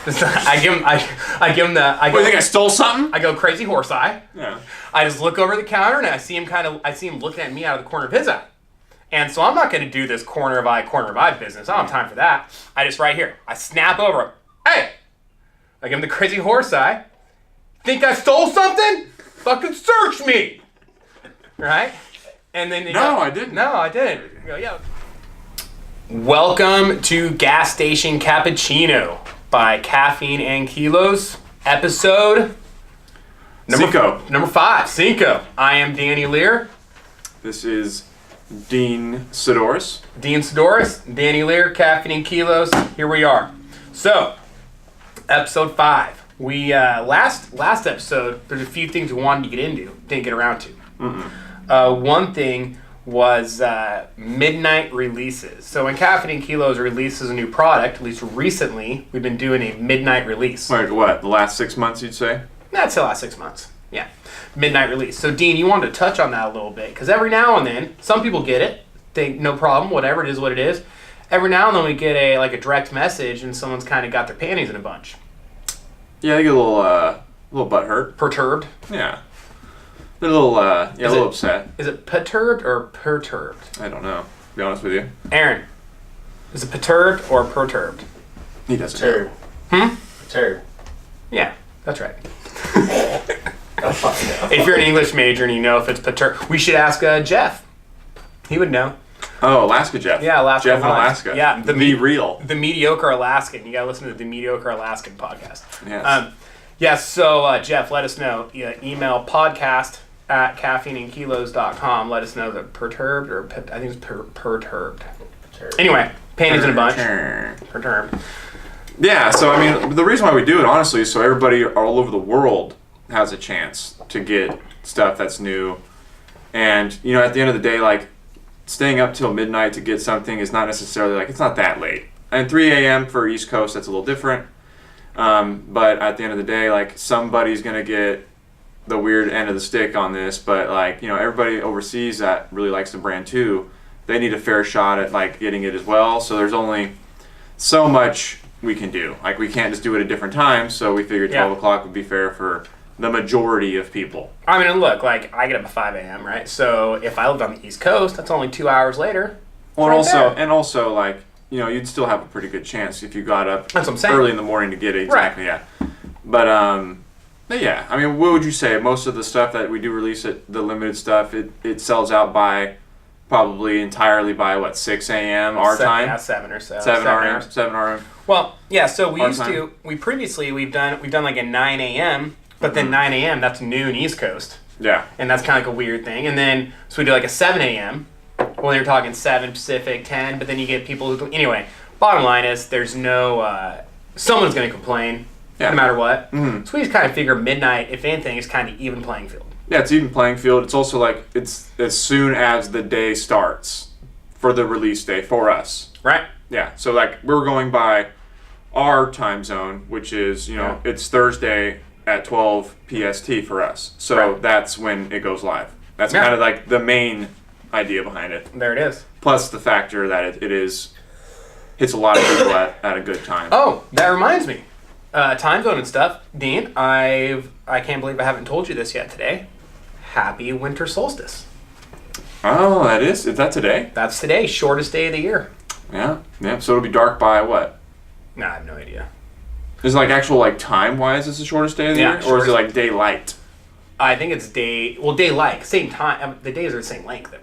I give him the. What, you think I stole something? I go crazy horse eye. Yeah. I just look over the counter and I see him looking at me out of the corner of his eye. And so I'm not going to do this corner of eye business. I don't have time for that. I just right here. I snap over him. Hey! I give him the crazy horse eye. Think I stole something? Fucking search me! Right? And then I didn't. No, I didn't. You go, yeah. Welcome to Gas Station Cappuccino by Caffeine and Kilos. Episode number 5. Cinco. I am Danny Lehr. This is Dean Saddoris. Danny Lehr, Caffeine and Kilos. Here we are. So, episode 5. We last episode, there's a few things we wanted to get into, didn't get around to. One thing was midnight releases. So when Caffeine and Kilos releases a new product, at least recently, we've been doing a midnight release. Like what, the last 6 months you'd say? That's the last 6 months. Yeah. Midnight release. So Dean, you wanted to touch on that a little bit, because every now and then, some people get it, think no problem, whatever, it is what it is. Every now and then we get a direct message and someone's kind of got their panties in a bunch. Yeah, they get a little butt hurt. Perturbed? Yeah. They're a little upset. Is it perturbed or perturbed? I don't know, to be honest with you. Aaron, is it perturbed or perturbed? He doesn't know. Perturbed. Yeah, that's right. If you're an English major and you know if it's perturbed, we should ask Jeff. He would know. Oh, Alaska Jeff. Yeah, Alaska. Jeff in Alaska. Yeah. The real. The Mediocre Alaskan. You gotta listen to the Mediocre Alaskan podcast. Yes. So Jeff, let us know. Email podcast@caffeineandkilos.com. Let us know the perturbed or I think it's perturbed. Anyway, panties in a bunch. Perturbed. Yeah, so I mean, the reason why we do it, honestly, is so everybody all over the world has a chance to get stuff that's new. And, you know, at the end of the day, like, staying up till midnight to get something is not necessarily, like, it's not that late. And 3 a.m. for East Coast, that's a little different. But at the end of the day, like, somebody's going to get the weird end of the stick on this. But, like, you know, everybody overseas that really likes the brand too, they need a fair shot at, like, getting it as well. So there's only so much we can do. Like, we can't just do it at different times. So we figured 12 o'clock would be fair for the majority of people. I mean, look, like, I get up at 5 a.m., right? So if I lived on the East Coast, that's only 2 hours later. Well, and also, like, you know, you'd still have a pretty good chance if you got up that's what I'm saying. Early in the morning to get it. Exactly, right. Yeah. But yeah, I mean, what would you say? Most of the stuff that we do release, the limited stuff, it sells out by probably entirely by, what, 6 a.m. our time? Yeah, 7 or so. 7 hours. 7 hours. Well, yeah, so we've done like a 9 a.m., but then 9 a.m., that's noon East Coast. Yeah. And that's kind of like a weird thing. And then, so we do like a 7 a.m., well, you're talking 7 Pacific, 10, but then you get people who... Anyway, bottom line is there's no... someone's going to complain, no matter what. Mm-hmm. So we just kind of figure midnight, if anything, is kind of even playing field. Yeah, it's even playing field. It's also like, it's as soon as the day starts for the release day for us. Right. Yeah, so like, we're going by our time zone, which is, you know, it's Thursday at 12 PST for us. So that's when it goes live. That's kind of like the main idea behind it. There it is. Plus the factor that it hits a lot of people at a good time. Oh, that reminds me. Time zone and stuff. Dean, I can't believe I haven't told you this yet today. Happy winter solstice. Oh, that is? Is that today? That's today. Shortest day of the year. Yeah. Yeah. So it'll be dark by what? No, I have no idea. Is it like actual like time-wise is the shortest day of the year? Or is it like daylight? I think it's daylight. Same time. The days are the same length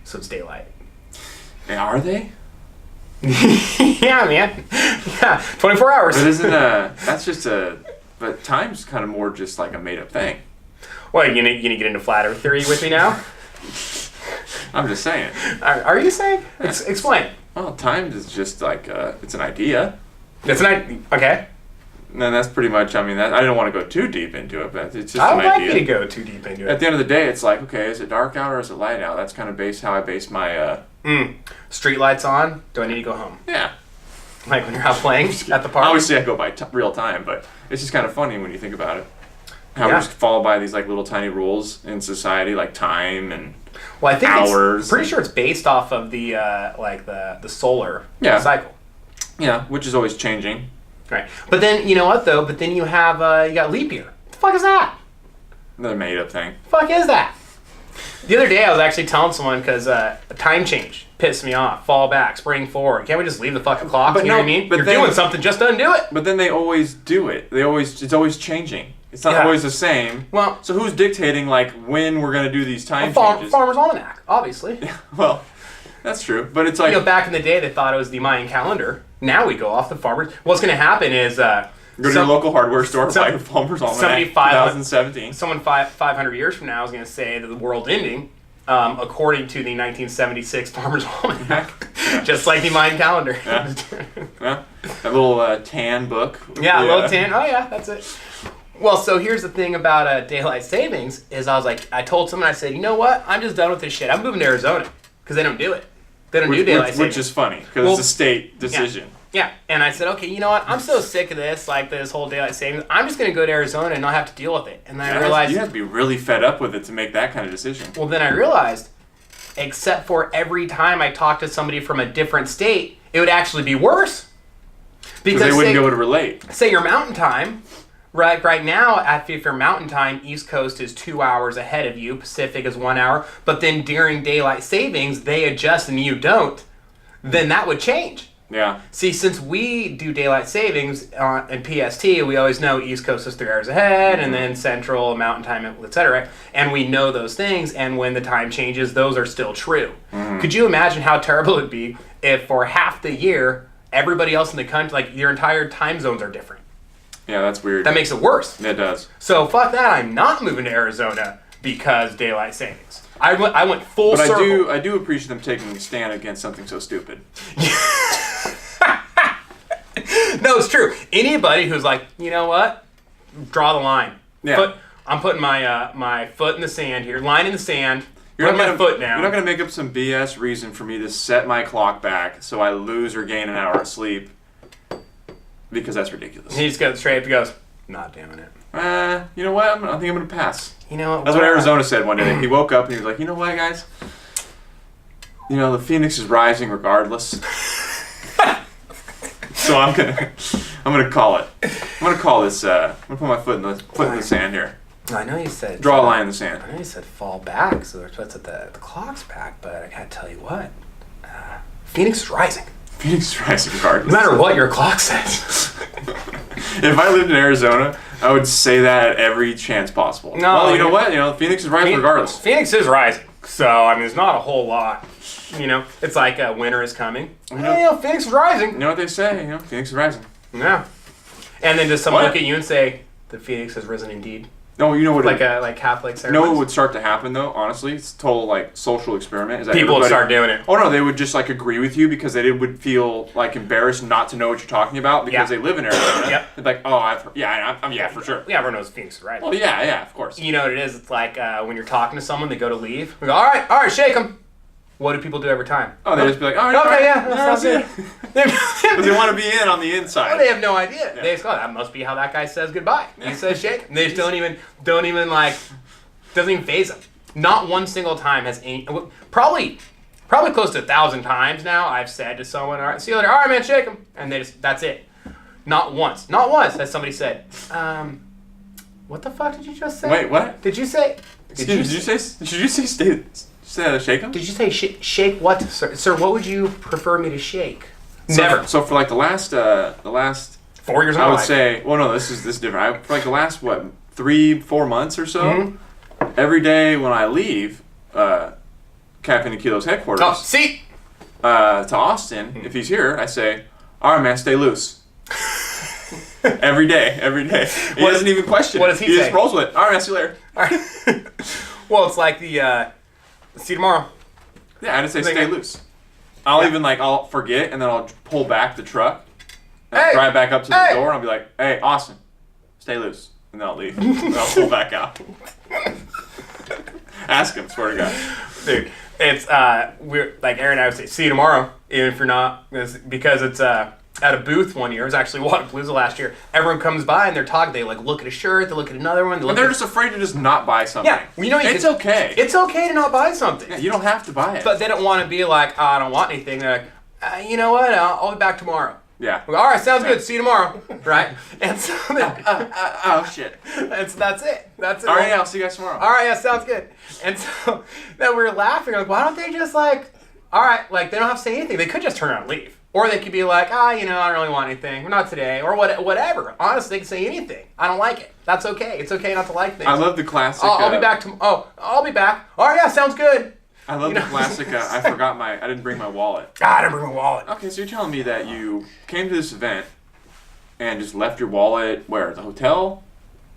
so it's daylight. And are they? Yeah, man. Yeah, 24 hours. But isn't but time's kind of more just like a made-up thing. What, you gonna get into flat Earth theory with me now? I'm just saying. Are you saying? Explain. Well, time is just like it's an idea. It's an idea. Okay. And that's pretty much. I mean, I don't want to go too deep into it, but it's just an idea. I would like you to go too deep into it. At the end of the day, it's like, okay, is it dark out or is it light out? That's kind of how I base my. Street lights on. Do I need to go home? Yeah. Like when you're out playing at the park. Obviously, I go by real time, but it's just kind of funny when you think about it. How we just follow by these like little tiny rules in society, like time and I think hours. Pretty sure it's based off of the the solar cycle. Yeah, which is always changing. Right. But then, you know what, though? But then you have, you got leap year. What the fuck is that? Another made-up thing. The fuck is that? The other day, I was actually telling someone, because a time change pissed me off. Fall back, spring forward. Can't we just leave the fucking clock? You know what I mean? But you're doing something, just undo it. But then they always do it. It's always changing. It's not always the same. Well, so who's dictating, like, when we're going to do these time changes? Farmer's Almanac, obviously. Well, that's true. But it's like... You know, back in the day, they thought it was the Mayan calendar. Now we go off the farmer's... What's going to happen is... go to your local hardware store, buy a Farmer's Almanac 2017. Someone 500 years from now is going to say that the world's ending, according to the 1976 Farmer's Almanac. Just like the Mayan calendar. Yeah. Yeah. That little tan book. Yeah, a little tan. Oh, yeah, that's it. Well, so here's the thing about daylight savings is I told someone, I said, you know what? I'm just done with this shit. I'm moving to Arizona because they don't do it. They don't do daylight savings. Which is funny because it's a state decision. Yeah, and I said, okay, you know what? I'm so sick of this, like this whole daylight savings. I'm just going to go to Arizona and not have to deal with it. And then I realized... You have to be really fed up with it to make that kind of decision. Well, then I realized, except for every time I talk to somebody from a different state, it would actually be worse. Because they wouldn't be able to relate. Say your mountain time... Right now, if you're mountain time, East Coast is 2 hours ahead of you. Pacific is 1 hour. But then during daylight savings, they adjust and you don't. Then that would change. Yeah. See, since we do daylight savings and PST, we always know East Coast is 3 hours ahead, and then Central, Mountain Time, etc. And we know those things, and when the time changes, those are still true. Could you imagine how terrible it'd be if for half the year, everybody else in the country, like your entire time zones are different? Yeah, that's weird. That makes it worse. It does. So fuck that. I'm not moving to Arizona because daylight savings. I went full circle. But I do appreciate them taking a stand against something so stupid. No, it's true. Anybody who's like, you know what? Draw the line. Yeah. I'm putting my foot in the sand here. Line in the sand. Put my foot down. You're not going to make up some BS reason for me to set my clock back so I lose or gain an hour of sleep. Because that's ridiculous. He just goes straight up and goes, not doing it. You know what? I think I'm going to pass. You know what? That's what Arizona said one day. He woke up and he was like, you know what, guys? You know, the Phoenix is rising regardless. So I'm gonna call it. I'm gonna call this. I'm gonna put my foot in the sand here. I know you said draw a line in the sand. I know you said fall back, so they're supposed to the clock's back. But I gotta tell you what, Phoenix is rising. Phoenix is rising regardless. No matter what your clock says. If I lived in Arizona, I would say that at every chance possible. No, well, you know what? You know, Phoenix is rising regardless. Phoenix is rising. So I mean, there's not a whole lot. You know, it's like winter is coming. You know, Phoenix is rising. You know what they say? You know, Phoenix is rising. Yeah. And then does someone look at you and say, the Phoenix has risen indeed? No, you know what? Like Catholics. You know what would start to happen though? Honestly, it's a total like social experiment. Is that people would start doing it? Oh no, they would just like agree with you because they would feel like embarrassed not to know what you're talking about because they live in Arizona. Yep. They're like, oh, I've heard, yeah, for sure. Yeah, everyone knows Phoenix is rising. Well, yeah, of course. You know what it is? It's like when you're talking to someone, they go to leave. We go, all right, shake them. What do people do every time? Oh, they just be like, all right, okay, yeah, that sounds good. Because they want to be in on the inside. Well, they have no idea. Yeah. They just go, that must be how that guy says goodbye. He says shake. And they just don't even like, doesn't even faze them. Not one single time has any, probably close to 1,000 times now I've said to someone, all right, see you later, all right, man, shake them. And they just, that's it. Not once has somebody said, what the fuck did you just say? Wait, what? Did you say? Should you say shake them? Did you say shake what, sir? Sir, what would you prefer me to shake? Never. So for like the last 4 years of my I would life. say, well, no, this is different. For like the last 3-4 months or so, every day when I leave Caffeine and Kilo's headquarters, to Austin, if he's here, I say, all right, man, stay loose. every day. He doesn't even question. What does he say? He just rolls with it. All right, man, see you later. All right. Well, it's like the see you tomorrow. Yeah, I just say stay loose. I'll forget and then I'll pull back the truck and I'll drive back up to the door and I'll be like, hey, Austin, stay loose. And then I'll leave. And I'll pull back out. Ask him, swear to God. Dude, it's we're like Aaron and I would say, see you tomorrow, even if you're not, because it's at a booth one year. It was actually Wodapalooza last year. Everyone comes by and they're talking. They like look at a shirt, they look at another one. They're just afraid to just not buy something. Yeah, you know, it's okay. It's okay to not buy something. Yeah, you don't have to buy it. But they don't want to be like, oh, I don't want anything. They're like, you know what? I'll be back tomorrow. Yeah. All right, sounds good. See you tomorrow. Right? And so then, oh shit. and so that's it. That's it. All right, yeah, I'll see you guys tomorrow. All right, yeah, sounds good. And so then we were laughing. Like, why don't they just like, all right, like they don't have to say anything. They could just turn around and leave. Or they could be like, I don't really want anything. Not today. Or whatever. Honestly, they can say anything. I don't like it. That's okay. It's okay not to like things. I love the classic. I'll be back tomorrow. I'll be back. All right, yeah, sounds good. I love the classic. I didn't bring my wallet. I didn't bring my wallet. Okay, so you're telling me that you came to this event and just left your wallet where? The hotel?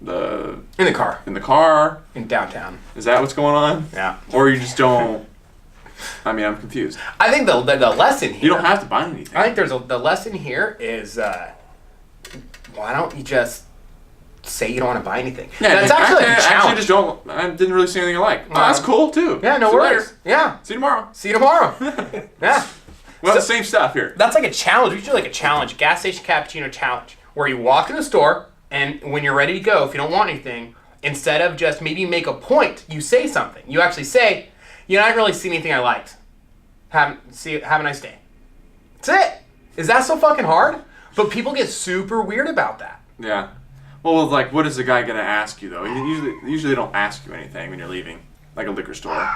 In the car. In the car? In downtown. Is that what's going on? Yeah. Or you just don't... I mean, I'm confused. I think the lesson here... You don't have to buy anything. I think the lesson here is, why don't you just say you don't want to buy anything? Yeah, that's actually a challenge. I didn't really see anything I like. Oh, that's cool, too. Yeah, no worries. Yeah. See you tomorrow. See you tomorrow. Yeah. Well, the same stuff here. That's like a challenge. We should do like a challenge. Gas Station Cappuccino challenge. Where you walk in the store, and when you're ready to go, if you don't want anything, instead of just maybe make a point, you say something. You actually say, I didn't really see anything I liked. Have a nice day. That's it. Is that so fucking hard? But people get super weird about that. Yeah. Well, like, what is the guy gonna ask you though? Usually they don't ask you anything when you're leaving, like a liquor store.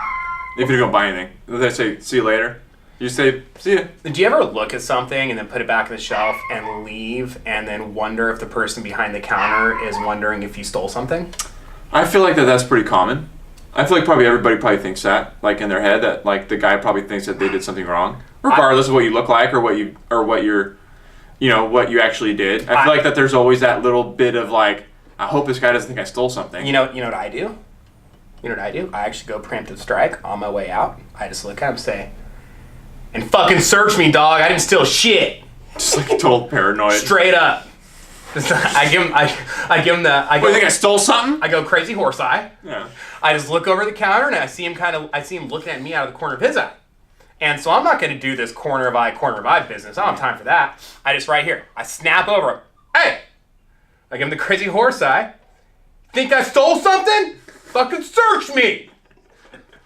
If you're gonna buy anything, they say, "See you later." You say, "See ya." Did you ever look at something and then put it back on the shelf and leave, and then wonder if the person behind the counter is wondering if you stole something? I feel like that's pretty common. I feel like probably everybody thinks that, like in their head, that like the guy probably thinks that they did something wrong, regardless of what you look like or what you actually did. I feel like that there's always that little bit of like, I hope this guy doesn't think I stole something. You know what I do? You know what I do? I actually go preemptive strike on my way out. I just look at him and say, and fucking search me, dog. I didn't steal shit. Just like total paranoid. Straight up. I give him the. What, you think I stole something? I go crazy horse eye. Yeah. I just look over the counter and I see him looking at me out of the corner of his eye. And so I'm not going to do this corner of eye business. I don't have time for that. I just right here. I snap over him. Hey! I give him the crazy horse eye. Think I stole something? Fucking search me!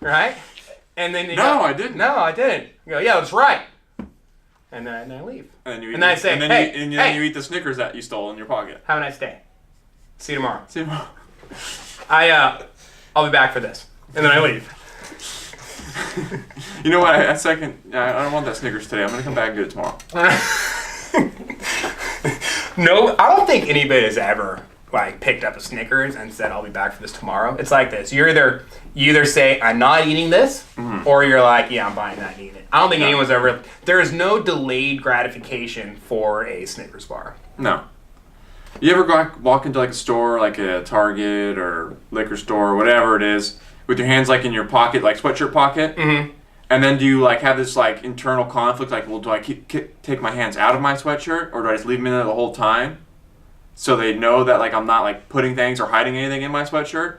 Right? And then I didn't. No, I didn't. You go, yeah, that's right. And then I leave. And then I say, you eat the Snickers that you stole in your pocket. Have a nice day. See you tomorrow. See you tomorrow. I'll be back for this. And then I leave. You know what? I don't want that Snickers today. I'm going to come back and get it tomorrow. No, I don't think anybody has ever like picked up a Snickers and said, I'll be back for this tomorrow. It's like this. You either say, I'm not eating this, or you're like, yeah, I'm buying that and eating it. I don't think anyone's ever... There is no delayed gratification for a Snickers bar. No. You ever walk into like a store, like a Target or liquor store or whatever it is, with your hands like in your pocket, like sweatshirt pocket? Mm-hmm. And then do you like have this like internal conflict, like, well, do I take my hands out of my sweatshirt, or do I just leave them in there the whole time? So they know that like I'm not like putting things or hiding anything in my sweatshirt?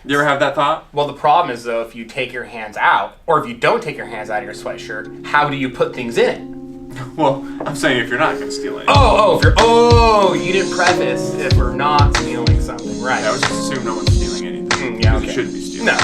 You ever have that thought? Well, the problem is though, if you take your hands out, or if you don't take your hands out of your sweatshirt, how do you put things in it? Well, I'm saying if you're not going to steal anything. You didn't preface if we're not stealing something, right? Yeah, I would just assume no one's stealing anything. Yeah, okay. You shouldn't be stealing. No